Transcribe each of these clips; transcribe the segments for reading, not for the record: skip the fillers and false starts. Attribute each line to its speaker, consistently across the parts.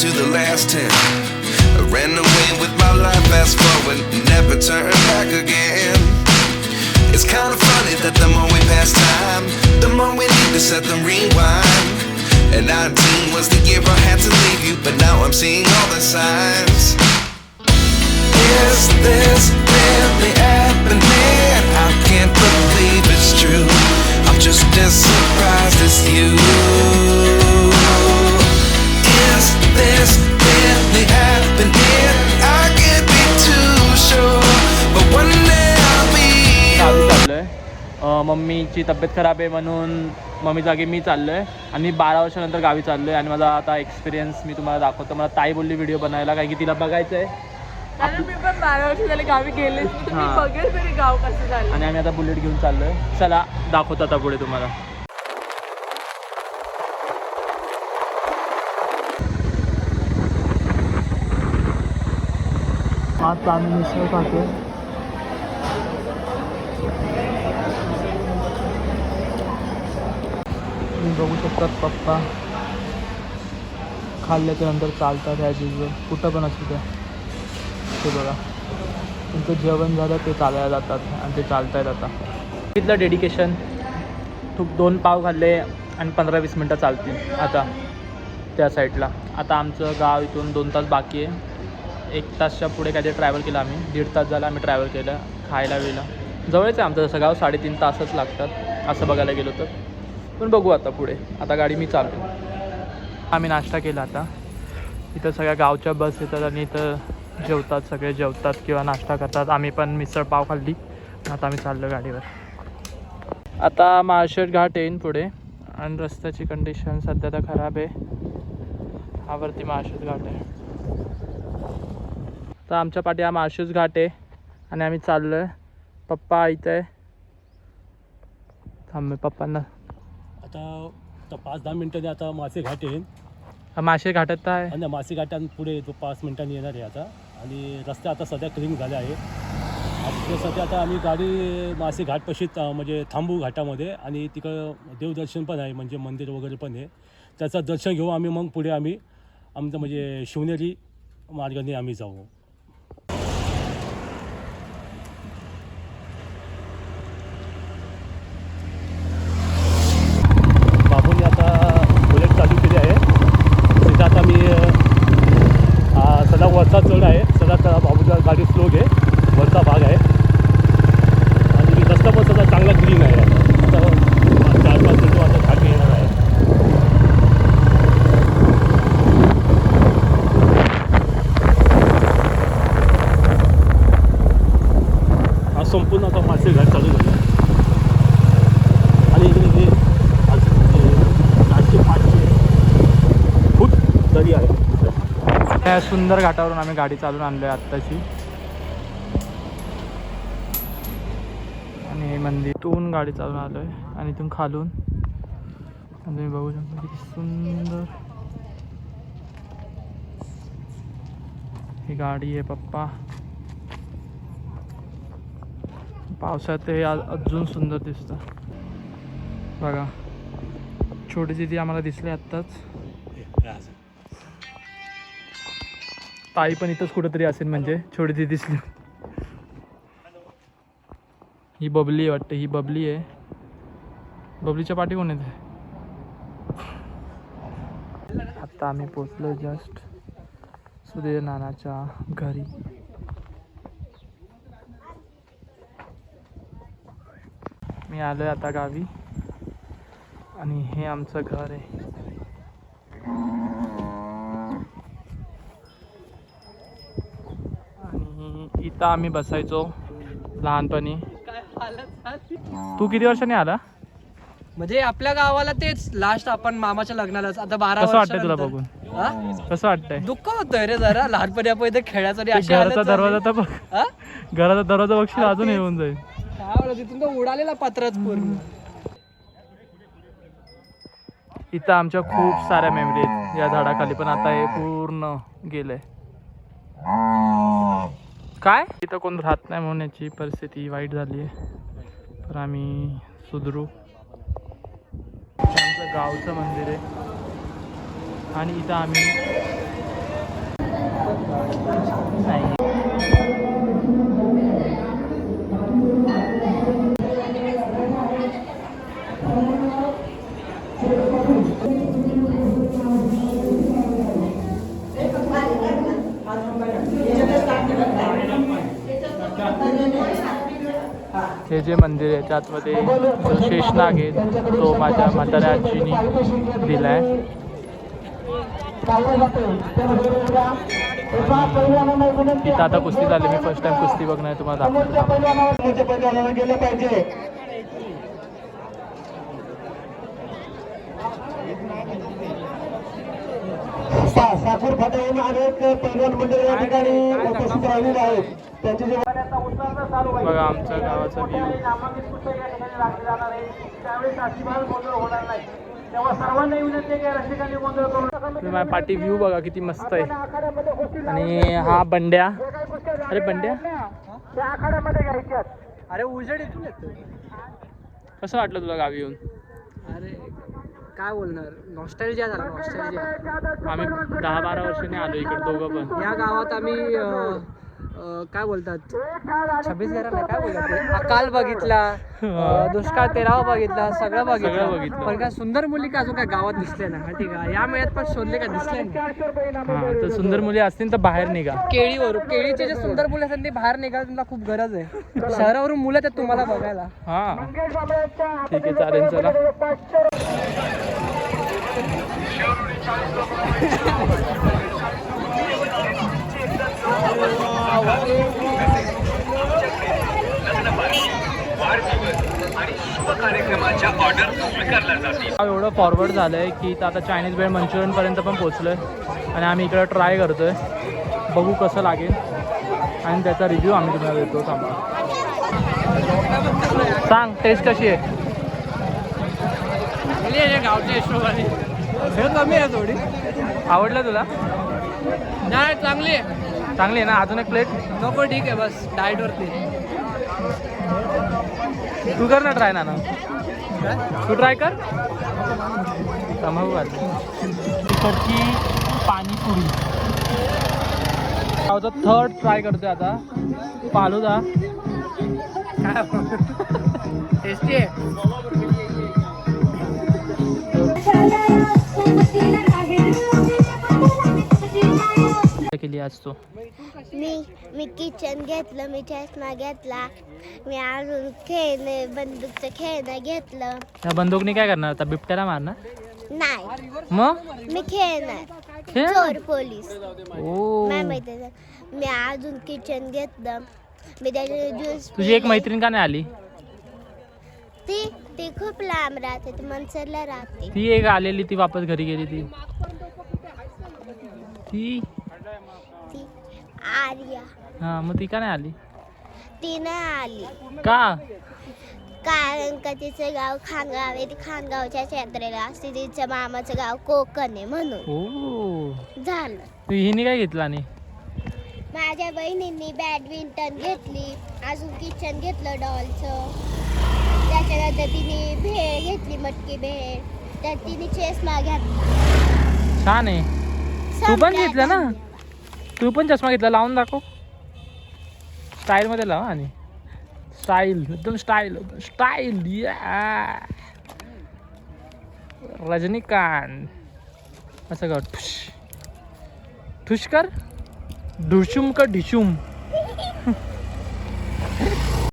Speaker 1: to the last 10. I ran away with my life, fast forward, never turn back again. It's kind of funny that the more we pass time, the more we need to set the rewind. And 19 was the year I had to leave you, but now I'm seeing all the signs. Is this really happening? I can't believe it's true. I'm just as surprised as you. Is this really happening? I can't be too sure, but one day I'll be.
Speaker 2: गावी चाललोय. मम्मीची तब्येत खराब आहे म्हणून mummy जागी मी चाललोय आणि 12 वर्षानंतर गावी चाललोय आणि माझा आता एक्सपिरियन्स मी तुम्हाला दाखवतो. मला ताई बोलली व्हिडिओ बनायला, कारण की तिला बघायचं आहे.
Speaker 3: मी पण 12 वर्ष झाले गावी गेले, मी बघेल तरी गाव कसं झालं.
Speaker 2: आणि आम्ही आता बुलेट घेऊन चाललोय. चला दाखवतो आता पुढे तुम्हाला. आता आम्ही मिसळ खातोय. तुम्ही बघू शकतात पप्पा खाल्ल्याच्या नंतर चालतात ह्या युजल, कुठं पण असू द्या. ते बघा, तुमचं जेवण झालं ते चालायला जातात आणि ते चालतायत. आता इथलं डेडिकेशन. तू 2 पाव खाल्ले आणि 15-20 मिनटं चालतील आता त्या साईडला. आता आमचं गाव इथून 2 तास बाकी आहे. 1 तासच्या पुढे काहीतरी ट्रॅव्हल केलं आम्ही. 1.5 तास झाला आम्ही ट्रॅव्हल केलं. खायला वेळेला जवळच आहे आमचं जसं गाव, 3.5 तासच लागतात असं बघायला गेलो तर. पण बघू आता पुढे. आता गाडी मी चालतो. आम्ही नाश्ता केला. आता इथं सगळ्या गावच्या बस येतात आणि इथं जेवतात, सगळे जेवतात किंवा नाश्ता करतात. आम्ही पण मिसळ पाव खाल्ली. आता आम्ही चाललो गाडीवर. आता माळशेज घाट येईन पुढे आणि रस्त्याची कंडिशन सध्या तर खराब आहे. हावरती माळशेज घाट आहे. तर आमच्या पाठी हा माळशेज घाट आहे आणि आम्ही चाललो आहे. पप्पा इथं आहे. थांब पप्पांना.
Speaker 4: आता 5-10 मिनिटांनी आता मासे घाट येईल.
Speaker 2: माळशेज घाटात तर आहे
Speaker 4: आणि मासे घाटात पुढे तो 5 मिनिटांनी येणार आहे आता. आणि रस्ते आता सध्या क्लीन झाले आहे. आता सध्या आता आम्ही गाडी मासे घाटपाशी म्हणजे थांबू घाटामध्ये. आणि तिकडं देवदर्शन पण आहे, म्हणजे मंदिर वगैरे पण आहे. त्याचं दर्शन घेऊ आम्ही. मग पुढे आम्ही आमचं म्हणजे शिवनेरी मार्गाने आम्ही जाऊ. बाबूने आता बुलेट चालू केली आहे. तिथं आता मी सदा वरचा चढ आहे. सदा बाबूचा गाडी स्लो घे, वरचा भाग आहे. आणि रस्ता पण सध्या चांगला क्लीन आहे. आता 4-5 मिनिटं आता घाट येणार आहे. हा संपूर्ण आता मासे घाट चालू झालं. आणि इकडे हे 400-500 फूट दरी आहे.
Speaker 2: त्या सुंदर घाटावरून आम्ही गाडी चालून आणलो आहे आत्ताची. आणि हे मंदिरातून गाडी चालून आलो आहे आणि इथून खालून. आणि तुम्ही बघू शकता किती सुंदर ही गाडी आहे. पप्पा पावसाळ्यात हे अजून सुंदर दिसतं. बघा, छोटी दिदी आम्हाला दिसली आत्ताच. ताई पण इथंच कुठंतरी असेल, म्हणजे छोटी दिदी दिसली. ही बबली वाटते. ही बबली आहे. बबलीच्या पाठी कोण येते. आता आम्ही पोचलो जस्ट सुधीर नानाच्या घरी. मी आलोय आता गावी आणि हे आमचं घर आहे. आणि इथं आम्ही बसायचो लहानपणी. तू किती वर्षांनी आला.
Speaker 5: म्हणजे आपल्या गावाला तेच लास्ट आपण मामाच्या लग्नालाच. आता 12
Speaker 2: कसं वाटतंय तुला बघून. कसं वाटतंय.
Speaker 5: दुःख होतंय रे जरा. लहानपणी आपण इथे खेळायचो.
Speaker 2: घराचा दरवाजा तर बघ. घराचा दरवाजा बघशील अजून येऊन जाईल.
Speaker 5: काय तिथून तर उडालेला पत्राच पूर्ण.
Speaker 2: इथं आमच्या खूप साऱ्या मेमरी आहेत या झाडाखाली, पण आता हे पूर्ण गेलंय. काय इथं कोण राहत नाही म्हणून याची परिस्थिती वाईट झाली आहे. तर आम्ही सुधरू. आमचं गावचं मंदिर आहे आणि इथं आम्ही हे जे मंदिर आहे त्यातमध्ये जो शेषनाग आहे तो माझ्या म्हाताऱ्या आजीनी दिलाय. इथं आता कुस्ती झाली. मी फर्स्ट टाइम कुस्ती बघणार तुम्हाला दाखवतो.
Speaker 6: गेलं पाहिजे. साखर फाट्याहून अनेक पैलवान मंडळी या ठिकाणी उपस्थित राहिलेले आहेत. त्यांचे जे
Speaker 2: बघा आमच्या गावाचा व्ह्यू. तुम्ही माझ्या पाठी व्ह्यू बघा किती मस्त आहे. आणि हा बंड्या. अरे बंड्या
Speaker 5: अरे उजेड येतो येतो.
Speaker 2: कसं वाटलं तुला गावी येऊन?
Speaker 5: अरे काय बोलणार, नॉस्टॅल्जिया झाला नॉस्टॅल्जिया.
Speaker 2: आम्ही 10-12 वर्षांनी आलो इकडे दोघं पण.
Speaker 5: या गावात आम्ही काय बोलतात 26/11 काय बोलतात अकाल बघितला, दुष्काळ 13 बघितला, सगळं बघितलं. पण काय सुंदर मुली का अजून काय गावात दिसले ना. ठीक आहे, या मेळ्यात पण शोधले का दिसले नाही.
Speaker 2: हां तर सुंदर मुली असतील तर बाहेर निघा.
Speaker 5: केळीचे जे सुंदर मुलं असतात ते बाहेर निघायला तुम्हाला खूप गरज आहे. शहरावरून मुलं आहेत तुम्हाला बघायला.
Speaker 2: हां ठीक आहे चालेल चला. एवढं फॉरवर्ड झालंय की आता चायनीज भेळ मंचुरियन पर्यंत पण पोहोचलोय आणि आम्ही इकडं ट्राय करतोय. बघू कसं लागेल आणि त्याचा रिव्ह्यू आम्ही तुम्हाला देतो. थांबा सांग टेस्ट कशी आहे?
Speaker 5: गावच्या हिशोबाने कमी आहे थोडी.
Speaker 2: आवडलं तुला?
Speaker 5: नाही चांगली आहे.
Speaker 2: चांगली आहे ना? अजून एक प्लेट
Speaker 5: नको ठीक आहे बस डाएट वरती.
Speaker 2: तू कर ना ट्राय ना. तू ट्राय कर. तमाकू तिकडची पाणीपुरी थर्ड ट्राय करतोय आता. फालुदा
Speaker 5: टेस्टी आहे.
Speaker 2: केली आज तो.
Speaker 7: मी किचन घेतलं, मी चष्मा घेतला, मी अजून बंदूकचं खेळणं घेतलं.
Speaker 2: या बंदूकनी काय करणार आता? बिबट्याला मारणार?
Speaker 7: नाही,
Speaker 2: मग
Speaker 7: मी खेळणार चोर पोलीस. नाही माहिती. मी अजून किचन घेतलं, मी त्याच्या ज्यूस.
Speaker 2: तुझी एक मैत्रीण का नाही आली?
Speaker 7: ती खूप लांब राहते, ती मनसरला राहते.
Speaker 2: ती एक आलेली, ती वापस घरी गेली. ती
Speaker 7: आर्या.
Speaker 2: हा मग ती का नाही आली?
Speaker 7: ती नाही आली
Speaker 2: का?
Speaker 7: कारण का तिचं गाव खानगाव आहे. ती खानगावच्या क्षेत्राला असते. तिचं मामाचं गाव कोकण आहे म्हणून.
Speaker 2: ओ
Speaker 7: झालं.
Speaker 2: हिने काय घेतलं? आणि
Speaker 7: माझ्या बहिणींनी बॅडमिंटन घेतली, अजून किचन घेतलं डॉलचं. त्याच्यानंतर तिने भेळ घेतली, मटकी भेळ. तर तिने चष्मा घेतला.
Speaker 2: छान आहे. तू पण घेतलं ना? तू पण चष्मा घेतला. लावून दाखव. स्टाईल मध्ये लाव. आणि स्टाईल एकदम स्टाईल या रजनीकांत असं कर. ठुश कर. ढुशुम का ढिशुम.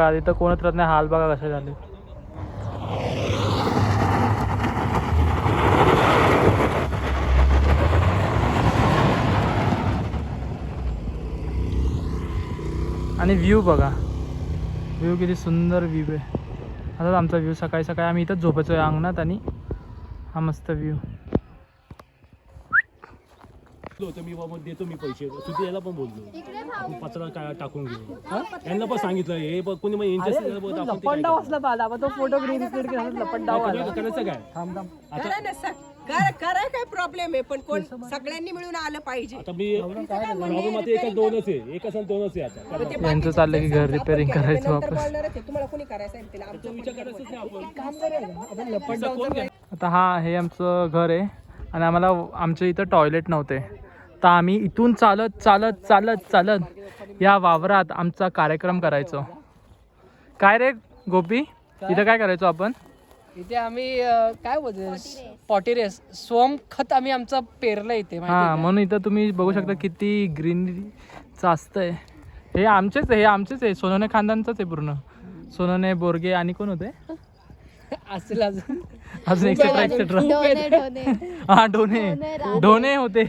Speaker 2: इथं कोणच राहत नाही. हाल बघा कसे झाले. आणि व्ह्यू बघा. व्ह्यू किती सुंदर व्ह्यू आहे. आता आमचा व्ह्यू सकाळी सकाळी आम्ही इथंच झोपायचो आहे अंगणात. आणि हा मस्त व्ह्यू.
Speaker 4: होतं मी बाबा देतो मी पैसे. तुझे याला पण बोललो आपण पत्रा काय टाकून घेऊ. यांना पण सांगितलं हे बघ कोणी
Speaker 5: लपंडा वाचला पाहिजे. आपण तो फोटो ग्रीन स्क्रीन केला लपंडा
Speaker 4: करायचं काय?
Speaker 5: थांब
Speaker 3: कराय काय प्रॉब्लेम आहे, पण कोण सगळ्यांनी मिळून आलं पाहिजे.
Speaker 4: आता मी प्रॉब्लेम आता एकच दोनच आहे. एक असं दोनच आहे. आता
Speaker 2: यांचं चाललं की घर रिपेअरिंग करायचं वापस.
Speaker 3: बोलणारच आहे, तुम्हाला कोणी करायचं आहे तिला. आमचं
Speaker 4: विचार करायचंच नाही आपण.
Speaker 5: काम करूया आपण लपंडा.
Speaker 2: आता हा हे आमचं घर आहे आणि आम्हाला आमच्या इथं टॉयलेट नव्हते. तर आम्ही इथून चालत चालत चालत चालत या वावरात आमचा कार्यक्रम करायचो. काय रे गोपी? इथं काय करायचो आपण?
Speaker 5: इथे आम्ही काय बोलतो पॉटी रेस सोम खत आम्ही आमचं पेरलं इथे.
Speaker 2: हां म्हणून इथं तुम्ही बघू शकता किती ग्रीनरी जास्त आहे. हे आमचेच आहे सोनोने खानदानचंच आहे पूर्ण. सोनोने, बोरगे आणि कोण होते
Speaker 5: असेल अजून
Speaker 2: अजून एक्सेट्रा हा ढोणे होते.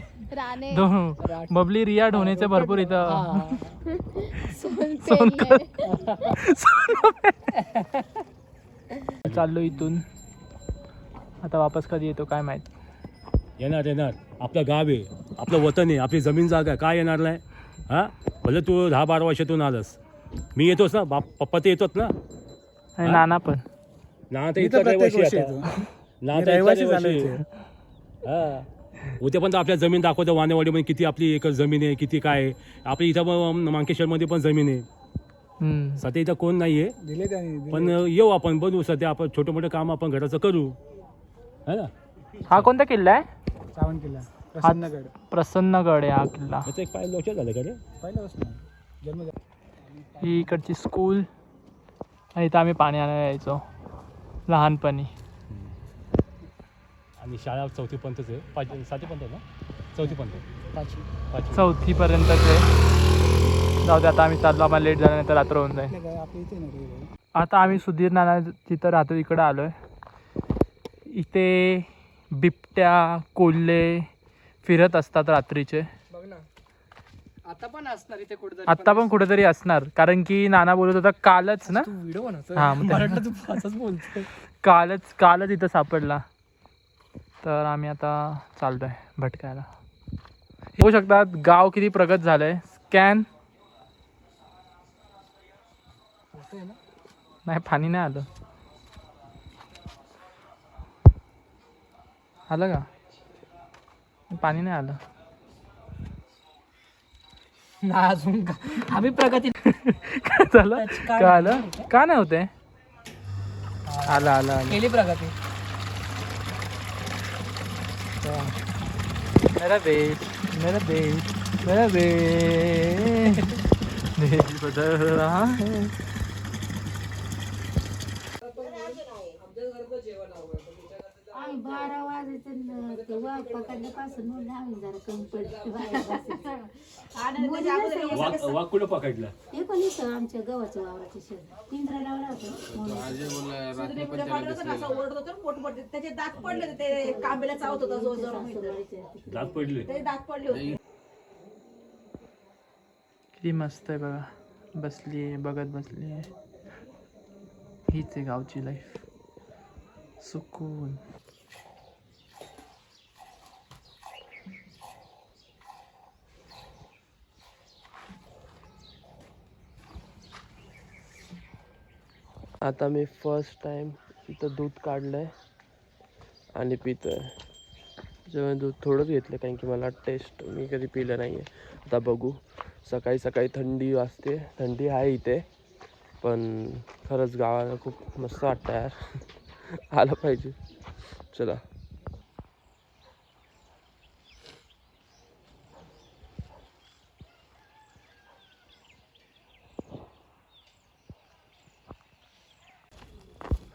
Speaker 2: बबली, रिया, ढोणेचे भरपूर इथं. चाललो इथून आता वापस कधी येतो काय माहित.
Speaker 4: येणार आपलं गाव आहे, आपलं वतन आहे, आपली जमीन जागा आहे, काय येणार नाही. हां भले तू 10-12 वर्षातून आलंस, मी येतोच ना, पप्पा ते येतोच ना,
Speaker 2: आणि नाना पण.
Speaker 4: ना तर इथं रहिवासी आता. ना तर हां उद्या पण आपल्या जमीन दाखवतो वानेवाडीमध्ये किती आपली एकर जमीन आहे, किती काय आहे. आपली इथं मांकेश्वरमध्ये पण जमीन आहे. सध्या इथं कोण नाही आहे, पण येऊ आपण बनवू. सध्या आपण छोटे मोठे काम आपण घराचं करू है ना.
Speaker 2: हा कोणता किल्ला आहे?
Speaker 5: सावंत किल्ला,
Speaker 2: प्रसन्नगड आहे हा किल्ला.
Speaker 4: त्याचं एक पाहिलं लक्षात झालं का रे?
Speaker 5: पहिल्यापासून
Speaker 2: ही इकडची स्कूल आणि इथं आम्ही पाणी आणायला यायचो लहानपणी.
Speaker 4: आणि शाळा 4थी पर्यंतच आहे, 7वी पर्यंत आहे ना, 4थी पर्यंत,
Speaker 2: 4थी पर्यंतच आहे. जाऊ दे आता आम्ही चाललो, आम्हाला लेट झाल्यानंतर रात्र होऊन जाईल. आता आम्ही सुधीर नाना जिथं राहतो इकडं आलो आहे. इथे बिबट्या, कोल्हे फिरत असतात रात्रीचे.
Speaker 5: बघ ना, आता पण असणार इथे कुठेतरी.
Speaker 2: आत्ता पण कुठेतरी असणार, कारण की नाना बोलत होता कालच ना.
Speaker 5: व्हिडिओ बनवतो.
Speaker 2: हा, मग
Speaker 5: मला वाटलं तू असंच बोलतो.
Speaker 2: कालच इथं सापडला. तर आम्ही आता चालतोय भटकायला. होऊ शकतात गाव किती प्रगत झालंय. स्कॅन नाही, पाणी नाही आलं. आलं का? पाणी नाही आलं
Speaker 5: ना अजून आम्ही प्रगती
Speaker 2: काय झालं? काय आलं? का नाही होते? आलं
Speaker 5: केली प्रगती.
Speaker 2: मेरा देश बदल रहा है.
Speaker 8: आम्ही 12 वाजायचं तेव्हा पकडल्यापासून म्हणलं आम्ही जरा कमी पडतो
Speaker 4: वाघ कुठं पकडला?
Speaker 8: हे पण इथं आमच्या गव्हाच्या वावराच्या शेजारी पिंजरा लावला होता.
Speaker 3: त्याचे दात पडले, ते कांबेला चावत होता जोर
Speaker 4: दात पडले.
Speaker 3: होते.
Speaker 2: किती मस्त आहे बघा. बसली आहे, बघत बसली आहे. हीच आहे गावची लाईफ, सुकून. आता मी फर्स्ट टाइम इथं दूध काढलंय आणि पितोय. जेव्हा दूध थोडंच घेतलं कारण की मला टेस्ट, मी कधी पिलं नाही आहे. आता बघू. सकाळी सकाळी थंडी वाजते, थंडी आहे इथे, पण खरंच गावाला खूप मस्त वाटतं यार. आलं पाहिजे. चला.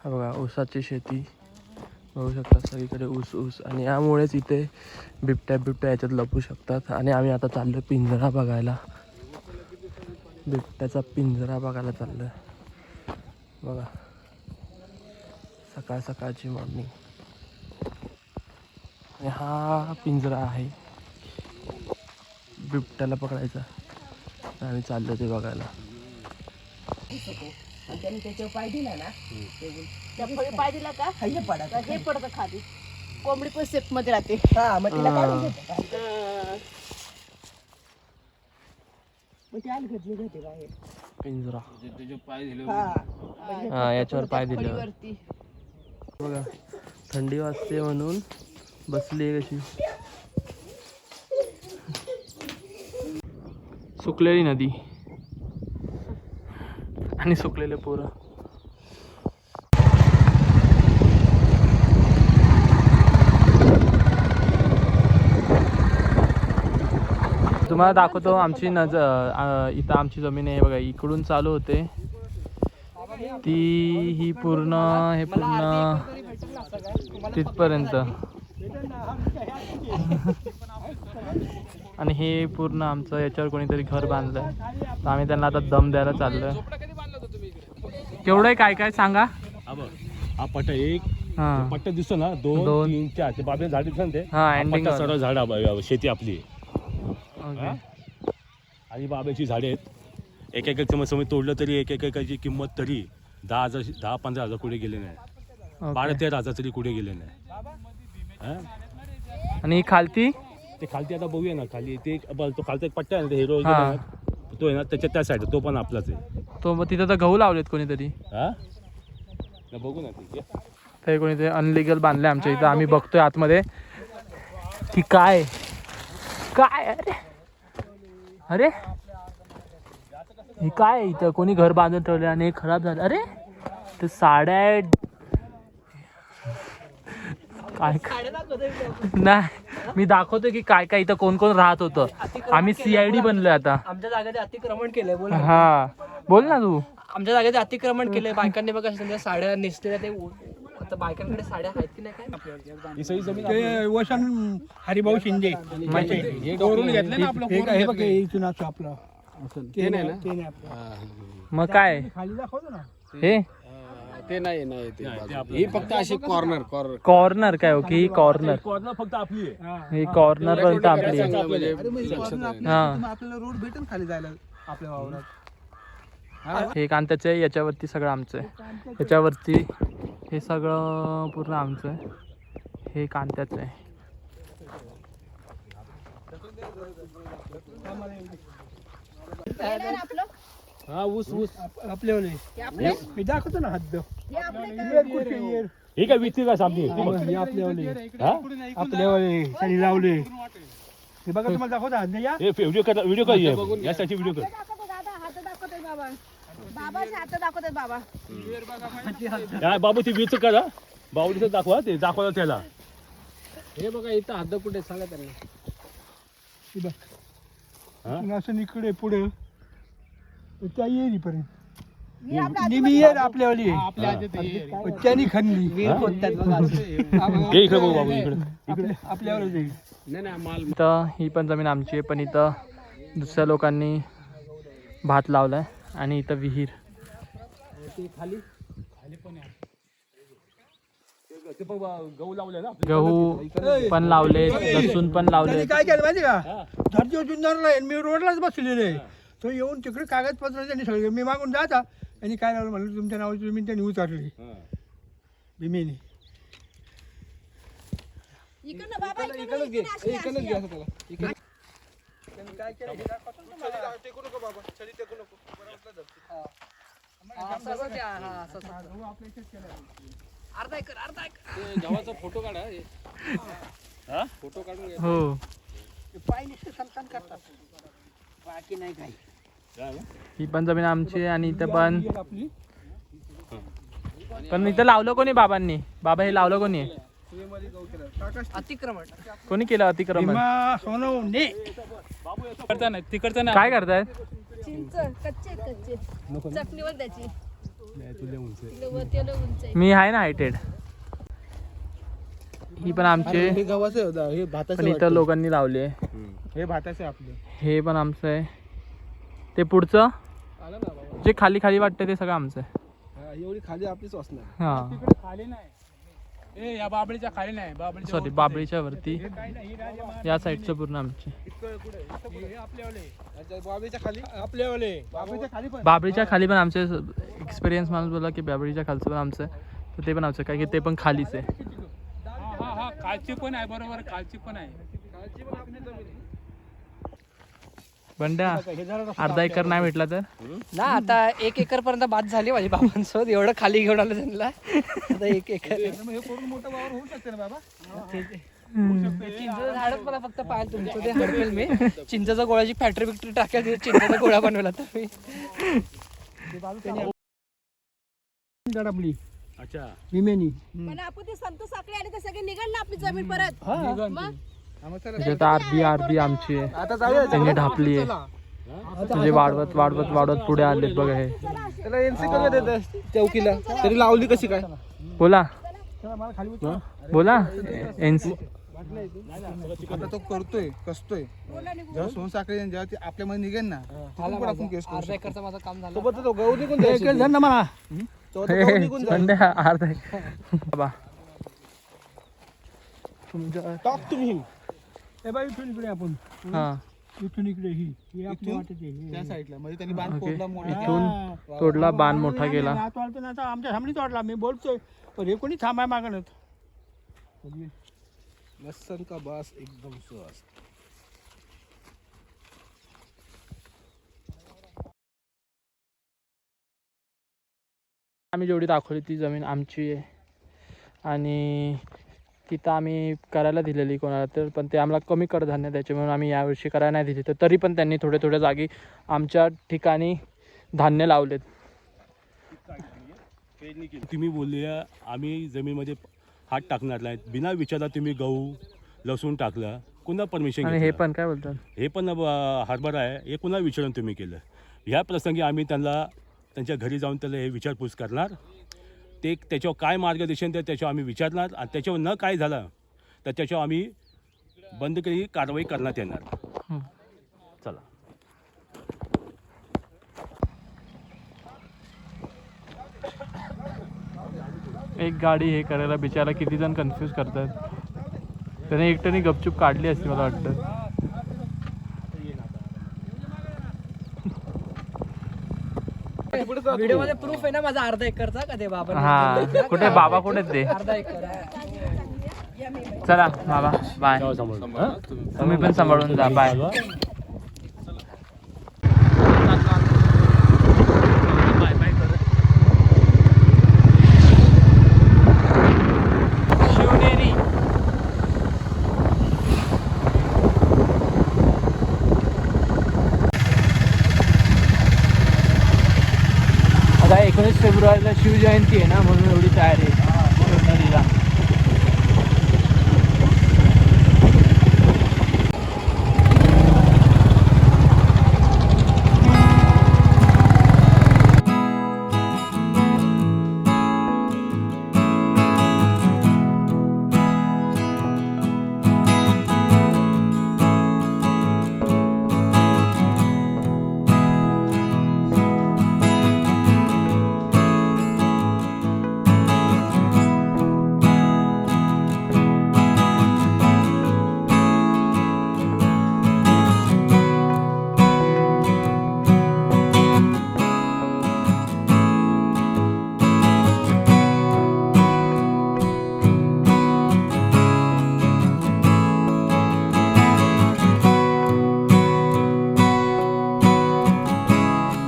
Speaker 2: हा बघा ऊसाची शेती बघू शकता, सगळीकडे ऊस आणि यामुळेच इथे बिबट्या याच्यात लपू शकतात. आणि आम्ही आता चाललो पिंजरा बघायला. बिबट्याचा पिंजरा बघायला चाललोय बघा. सकाळची मॉर्निंग. आणि हा पिंजरा आहे बिबट्याला पकडायचा. आम्ही चाललो ते बघायला.
Speaker 3: त्यांनी त्याच्यावर पाय दिला ना, त्या फळी पाय दिला का हे पडतं खाली. कोंबडी पण सेफ मध्ये राहते. मग तिला काढून घेते. मग ती आली घडली बाहेर.
Speaker 2: पिंजरा हा याच्यावर पाय दिले बघा. थंडी वाजते म्हणून बसली आहे कशी. सुकलेली नदी आणि सुकलेले पोरं. तुम्हाला दाखवतो आमची इथं आमची जमीन आहे बघा. इकडून चालू होते ती, ही पूर्ण, हे पूर्ण तिथपर्यंत. आणि हे पूर्ण आमचं याच्यावर कोणीतरी घर बांधलं आहे, तर आम्ही त्यांना आता दम द्यायला चाललो आहे. केवढं आहे काय काय सांगा.
Speaker 4: हा बघ, हा पट्टा एक
Speaker 2: हां
Speaker 4: पट्टा दिसतो ना, 2
Speaker 2: दोन.
Speaker 4: 3 4 ते बाबे झाड दिसत ते.
Speaker 2: हां
Speaker 4: हा
Speaker 2: एंडिंग
Speaker 4: पट्टा सर्व झाड शेती आपली
Speaker 2: ओके.
Speaker 4: आणि बाब्याची झाडे आहेत. एक एक समज तोडलं तरी एक एकाची किंमत तरी 10,000-15,000 कुठे गेले नाही, 12,000-13,000 तरी कुठे गेले नाही. हा?
Speaker 2: आणि ही खालती
Speaker 4: ते खालती आता बघूया ना, खाली ते तो खालचा एक पट्टा आहे ना, ते हिरो
Speaker 2: हां.
Speaker 4: तो आहे ना त्याच्या त्या साईड, तो पण आपलाच आहे.
Speaker 2: तो मग तिथं तर गहू लावलेत कोणीतरी,
Speaker 4: हा ना, बघू ना ते.
Speaker 2: ते कोणीतरी अनलिगल बांधले आमच्या इथं. आम्ही बघतोय आतमध्ये की काय काय. अरे अरे हे काय आहे इथं, कोणी घर बांधून ठेवले आणि हे खराब झालं. अरे ते साड्या आहेत काय नाही, मी दाखवतो की काय काय इथं कोण कोण राहत होतं. आम्ही CID बनलोय आता.
Speaker 5: आमच्या जागेचे अतिक्रमण केलंय. बोल
Speaker 2: हा बोल ना तू.
Speaker 5: आमच्या जागेचे अतिक्रमण केलंय. बायकांनी बघा समजा साड्या नेसलेल्या, ते आता बायकांकडे साड्या आहेत की नाही काय.
Speaker 4: ही सगळी जमीन
Speaker 9: ते वसन हरिभाऊ शिंदे
Speaker 2: म्हणजे
Speaker 9: घेतलं ना आपलं. हे बघ, हे इथून असं आपलं ते नाही ना, ते नाही आपलं.
Speaker 2: मग काय
Speaker 9: खाली दाखवतो ना.
Speaker 2: हे
Speaker 10: ते नाही ही फक्त अशी कॉर्नर
Speaker 2: कॉर्नर काय. ओके ही कॉर्नर,
Speaker 4: कॉर्नर फक्त आपली आहे.
Speaker 2: ही कॉर्नर पर्यंत आपली आहे.
Speaker 10: म्हणजे
Speaker 2: हा
Speaker 9: आपल्याला रोड भेटेल खाली जायला आपल्या वावरात.
Speaker 2: हे कांत्याचं आहे, याच्यावरती सगळं आमचं आहे. याच्यावरती हे सगळं पूर्ण आमचं आहे. हे कांत्याचं आहे.
Speaker 4: हा ऊस
Speaker 9: आपल्यावाले मी दाखवतो ना हद्द.
Speaker 4: हे काय विकते का सामने
Speaker 9: हे आपल्यावाले
Speaker 4: हा
Speaker 9: आपल्यावाले खाली लावले. हे बघा तुम्हाला दाखवतो हद्द. या
Speaker 4: हे व्हिडिओ कर यासाठी व्हिडिओ कर.
Speaker 3: बाबाचे हात दाखवतात बाबा.
Speaker 4: काय बाबू ते विच करा, बावडीचं दाखवा, ते दाखवा त्याला.
Speaker 10: हे बघा इथं हद्द कुठे सांगा त्यांना.
Speaker 9: हे बघ असं इकडे पुढे त्या येरीपर्यंत निमी येर आपल्यावाली त्यांनी खणली.
Speaker 4: हे इकडे बघू बाबू, इकडे
Speaker 9: आपल्यावाले जाईल.
Speaker 10: नाही माल
Speaker 2: इथं ही पण जमीन आमची आहे, पण इथं दुसऱ्या लोकांनी भात लावलाय आणि इथं विहीर.
Speaker 4: गहू लावले ना,
Speaker 2: गहू पण लावले, लसूण पण लावले.
Speaker 9: त्यांनी काय केलं माहिती का, धरती जुन्नरला मी रोडलाच बसलेले. तो येऊन तिकडे कागदपत्र त्यांनी सगळे, मी मागून जाता आणि काय लावलं म्हणलं तुमच्या नावाची जमीन त्यांनी उतारली भीमेने.
Speaker 3: इकडनं बाबा इकडनं घे, इकडनं घे असं त्याला.
Speaker 9: काय केलं हे दाखवतो ना तुम्हाला. टेकू नको बाबा, छडी टेकू नको.
Speaker 10: गव्हाचा फोटो काढा. फोटो काढून घ्या.
Speaker 2: हो
Speaker 9: पाय निश्चित संतान करतात, बाकी नाही काही.
Speaker 2: ही पण जमीन आमची आहे. आणि इथं पण
Speaker 9: आपली
Speaker 2: पण इथं लावलं कोणी बाबांनी. बाबा हे लावलं कोणी आहे?
Speaker 5: अतिक्रमण
Speaker 2: कोणी केलं अतिक्रमण?
Speaker 9: भीमा सोनवणे.
Speaker 2: काय करतायत?
Speaker 3: चिंच कच्चे कच्चे चटणीवर द्यायची.
Speaker 2: मी आहे ना हायटेड. ही पण आमचे,
Speaker 9: हे गव्हाचं होतं, हे भाताचं.
Speaker 2: पण इथं लोकांनी लावले.
Speaker 9: हे भाताचं आहे आपलं.
Speaker 2: हे पण आमचं आहे. ते पुढचं जे खाली खाली वाटतं ते सगळं आमचं आहे.
Speaker 9: एवढी खाली आपलीच असणार.
Speaker 2: हा
Speaker 9: खाली नाही, या बाबळीच्या खाली नाही,
Speaker 2: सॉरी बाबळीच्या वरती या साईडचं पूर्ण आमचे.
Speaker 9: बाबळीच्या खाली आपल्यावाले, बाबळीच्या खाली पण.
Speaker 2: बाबळीच्या खाली पण आमचे एक्सपिरियन्स माणूस बोला की बाबळीच्या खालचं पण आमचं आहे, तर ते पण आमचं काय की ते पण खालीच आहे.
Speaker 9: हा खालची पण आहे, बरोबर खालची पण आहे.
Speaker 2: बंड्या अर्धा एकर नाही भेटला तर
Speaker 5: ना, आता 1 एकर पर्यंत बाद झाली माझी बाबांसोबत. एवढं खाली घेऊन आलं त्यांना. आता 1 एकर
Speaker 9: हे करून मोठं वावर होऊ शकते ना बाबा.
Speaker 5: चिंचेचं झाडच मला फक्त पाहिलं तुमचं ते हडपेल मी. चिंचेच्या गोळ्याची फॅक्टरी बिक्टरी टाकायची, चिंचेचा गोळा बनवला तर मी.
Speaker 9: दडपली
Speaker 4: अच्छा
Speaker 9: भीमेनी.
Speaker 3: पण आपण ते संत साखळे आले तर सगळे निघाल ना आपली जमीन परत. मग
Speaker 2: त्याच्यात अर्धी अर्धी आमची आहे. त्यांनी ढापली आहे म्हणजे वाढवत वाढवत वाढवत पुढे आलेत बघा. हे
Speaker 9: त्याला एनसी करून देत चौकीला, तरी लावली कशी काय.
Speaker 2: बोला बोला.
Speaker 9: आता तो करतोय कसतोय जेव्हा सोनसाखळी जेव्हा ती आपल्यामध्ये निघेल ना
Speaker 5: झाला
Speaker 9: आपण
Speaker 5: माझा.
Speaker 9: केस करू
Speaker 5: अर्धा
Speaker 9: शकतो.
Speaker 5: एकरचा माझं काम झालं.
Speaker 9: सोबत तो गहू निघून जाईल ना मला
Speaker 2: संध्या अर्धा बाबा तुमच्या
Speaker 9: टाक तुम्ही हे बाई इथून इकडे आपण
Speaker 2: हां
Speaker 9: इथून इकडे ही आपली वाटत आहे त्या साईडला म्हणजे त्यांनी बांध
Speaker 2: ओके.
Speaker 9: फोडला मोठा.
Speaker 2: इथून तोडला बाण मोठा केला.
Speaker 9: नात वाढतो ना आता आमच्या सामने तोडला मी बोलतोय पण हे कोणी थांबाय मागणत लसन का बस एकदम सुहास.
Speaker 2: आम्ही जेवढी दाखवली ती जमीन आमची आहे आणि तिथं आम्ही करायला दिलेली कोणाला तर पण ते आम्हाला कमी कडधान्य द्यायचे म्हणून आम्ही यावर्षी करायला नाही दिली. तर तरी पण त्यांनी थोड्या थोड्या जागी आमच्या ठिकाणी धान्य लावलेत.
Speaker 4: तुम्ही बोलले आम्ही जमीनमध्ये हात टाकणार नाहीत बिना विचारता तुम्ही गहू लसूण टाकला कुणा परमिशन
Speaker 2: आणि हे पण काय बोलतात
Speaker 4: हे पण हरभरा आहे हे कुणा विचारून तुम्ही केलं. ह्या प्रसंगी आम्ही त्यांच्या घरी जाऊन त्याला हे विचारपूस करणार. ते त्याच्यावर काय मार्गदर्शन ते त्याच्यावर आम्ही विचारणार आणि त्याच्यावर न काय झालं तर त्याच्यावर आम्ही बंद केली कारवाई करण्यात येणार. चला
Speaker 2: एक गाडी हे करायला बिचारा किती जण कन्फ्यूज करतात. त्याने एकट्याने गपचूप काढली असती मला वाटतं.
Speaker 5: व्हिडिओ मध्ये प्रूफ आहे ना माझा अर्धा एकरचा का ते बाबा
Speaker 2: हा कुठे बाबा कुठे ते
Speaker 5: अर्धा एकर.
Speaker 2: चला बाबा बाय. तुम्ही पण सांभाळून जा बाय. शिवनेरी आता 19 फेब्रुवारीला शिवजयंती आहे ना म्हणून एवढी तयारी आहे.